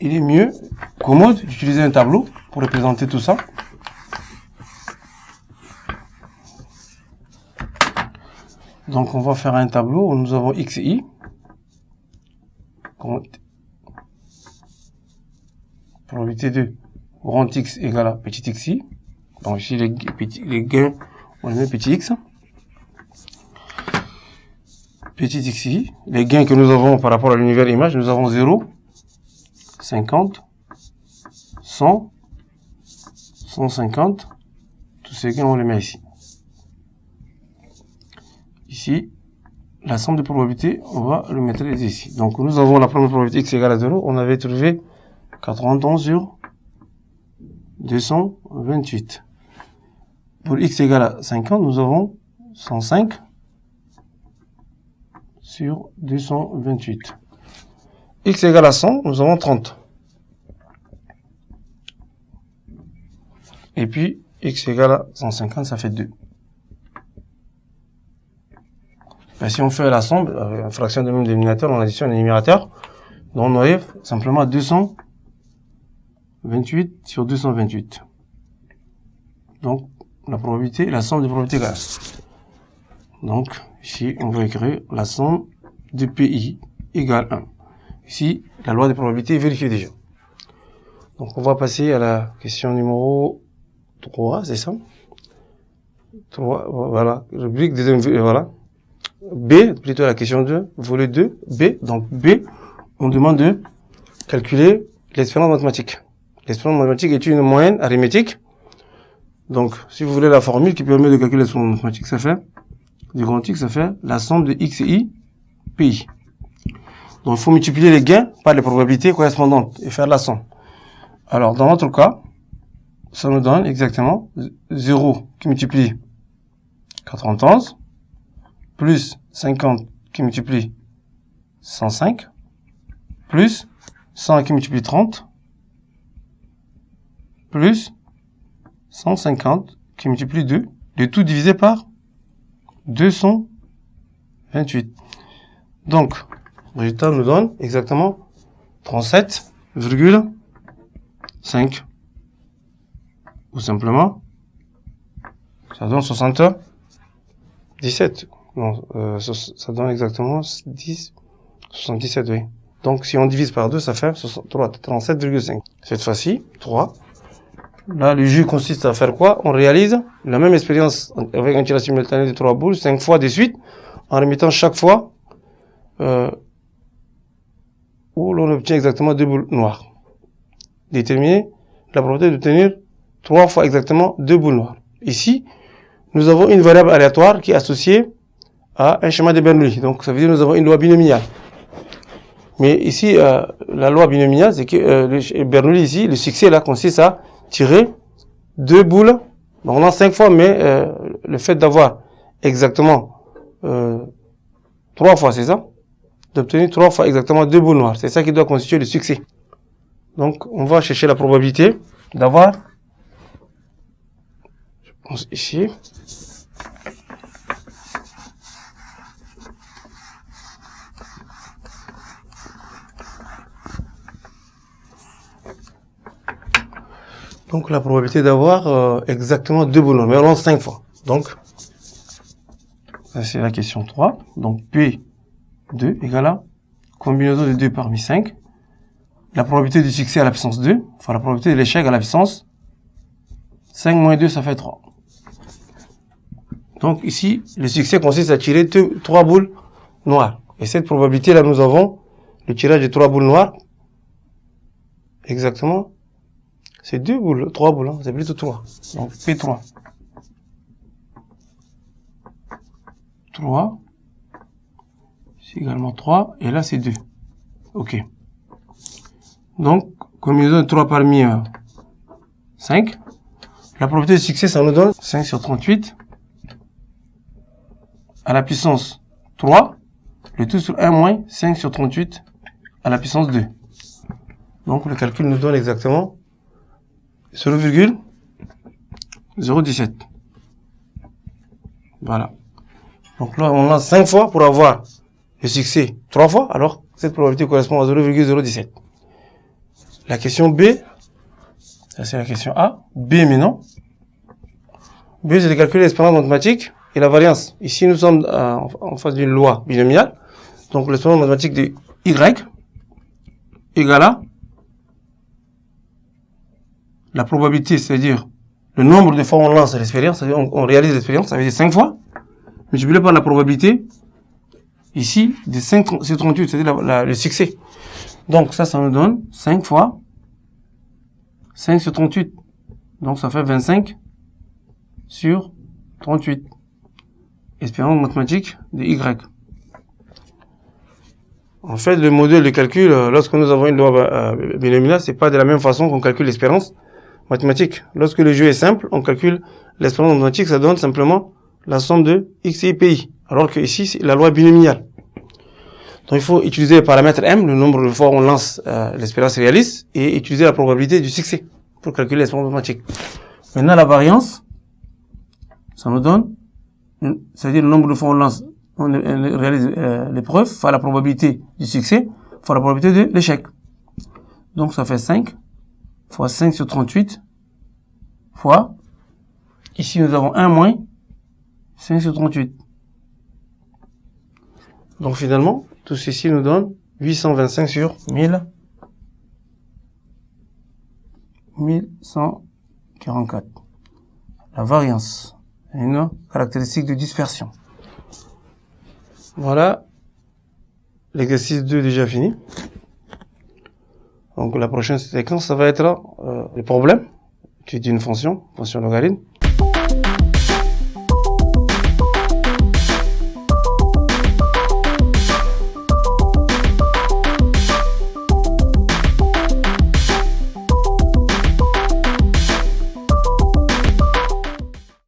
il est mieux, commode, d'utiliser un tableau pour représenter tout ça. Donc, on va faire un tableau où nous avons x et y. Probabilité de grand X égale à petit xi. Donc, ici, les gains, on les met petit x. Petit xi. Les gains que nous avons par rapport à l'univers image, nous avons 0, 50, 100, 150. Tous ces gains, on les met ici. Ici, la somme de probabilités, on va le mettre ici. Donc, nous avons la première probabilité x égale à 0. On avait trouvé 91 sur 228. Pour x égale à 50, nous avons 105 sur 228. X égale à 100, nous avons 30. Et puis, x égale à 150, ça fait 2. Ben, si on fait la somme, avec une fraction de même dénominateur, on additionne les numérateurs, donc on arrive simplement à 228 sur 228. Donc, la probabilité, la somme des probabilités égale. Donc, ici, on va écrire la somme de PI égale 1. Ici, la loi des probabilités est vérifiée déjà. Donc, on va passer à la question numéro 3, c'est ça? 3, voilà. Rubrique deuxième, voilà. B, plutôt la question 2, volet 2, B. Donc, B, on demande de calculer l'expérience mathématique. L'expérience mathématique est une moyenne arithmétique. Donc, si vous voulez la formule qui permet de calculer l'expérience mathématique, ça fait, du grand X, ça fait la somme de X et Y, PI. Donc, il faut multiplier les gains par les probabilités correspondantes et faire la somme. Alors, dans notre cas, ça nous donne exactement 0 qui multiplie 91, plus 50 qui multiplie 105, plus 100 qui multiplie 30, plus 150 qui multiplie 2, le tout divisé par 228. Donc, le résultat nous donne exactement 37,5. Ou simplement, ça donne 77. Non, ça donne exactement 77, oui. Donc, si on divise par 2, ça fait 37,5. Cette fois-ci, 3. Là, le jeu consiste à faire quoi? On réalise la même expérience avec un tirage simultané de 3 boules, 5 fois de suite, en remettant chaque fois où l'on obtient exactement 2 boules noires. Déterminer la probabilité d'obtenir 3 fois exactement 2 boules noires. Ici, nous avons une variable aléatoire qui est associée à un schéma de Bernoulli. Donc, ça veut dire que nous avons une loi binomiale. Mais ici, la loi binomiale, c'est que Bernoulli ici, le succès là consiste à tirer 2 boules. Donc, on a 5 fois, mais le fait d'avoir exactement 3 fois, c'est ça? D'obtenir 3 fois exactement 2 boules noires. C'est ça qui doit constituer le succès. Donc, on va chercher la probabilité d'avoir, je pense ici, donc la probabilité d'avoir exactement 2 boules noires, mais on lance 5 fois. Donc, ça c'est la question 3. Donc, P2 égale à combinaison de 2 parmi 5. La probabilité du succès à la puissance 2, enfin la probabilité de l'échec à la puissance 5 moins 2, ça fait 3. Donc ici, le succès consiste à tirer 3 boules noires. Et cette probabilité-là, nous avons le tirage de 3 boules noires. Exactement. C'est 2 boules, 3 boules, hein, c'est plutôt 3. Donc P3. 3. C'est également 3. Et là, c'est 2. OK. Donc, combinaison de 3 parmi 5. La probabilité de succès, ça nous donne 5 sur 38 à la puissance 3. Le tout sur 1 moins 5 sur 38 à la puissance 2. Donc, le calcul nous donne exactement 0,017. Voilà. Donc là, on a 5 fois pour avoir le succès 3 fois, alors cette probabilité correspond à 0,017. La question B, ça c'est la question A. B maintenant. B, c'est de calculer l'expérience mathématique et la variance. Ici, nous sommes en face d'une loi binomiale. Donc, l'expérience mathématique de Y égale à la probabilité, c'est-à-dire le nombre de fois on lance l'expérience, c'est-à-dire on réalise l'expérience, ça veut dire 5 fois, multiplié par la probabilité, ici, de 5 sur 38, c'est-à-dire le succès. Donc, ça nous donne 5 fois 5 sur 38. Donc, ça fait 25 sur 38. Expérience mathématique de Y. En fait, le modèle de calcul, lorsque nous avons une loi binomiale, c'est pas de la même façon qu'on calcule l'espérance mathématique. Lorsque le jeu est simple, on calcule l'espérance mathématique, ça donne simplement la somme de x et pi. Alors que ici, c'est la loi binomiale. Donc, il faut utiliser le paramètre m, le nombre de fois où on lance l'espérance réaliste, et utiliser la probabilité du succès pour calculer l'espérance mathématique. Maintenant, la variance, ça nous donne, c'est-à-dire le nombre de fois on réalise l'épreuve, fois la probabilité du succès, fois la probabilité de l'échec. Donc, ça fait 5 fois 5 sur 38 fois, ici nous avons 1 moins 5 sur 38. Donc, finalement, tout ceci nous donne 825 sur 1144. La variance est une caractéristique de dispersion. Voilà, l'exercice 2 déjà fini. Donc la prochaine séquence, ça va être les problèmes. Tu dis une fonction logarithme.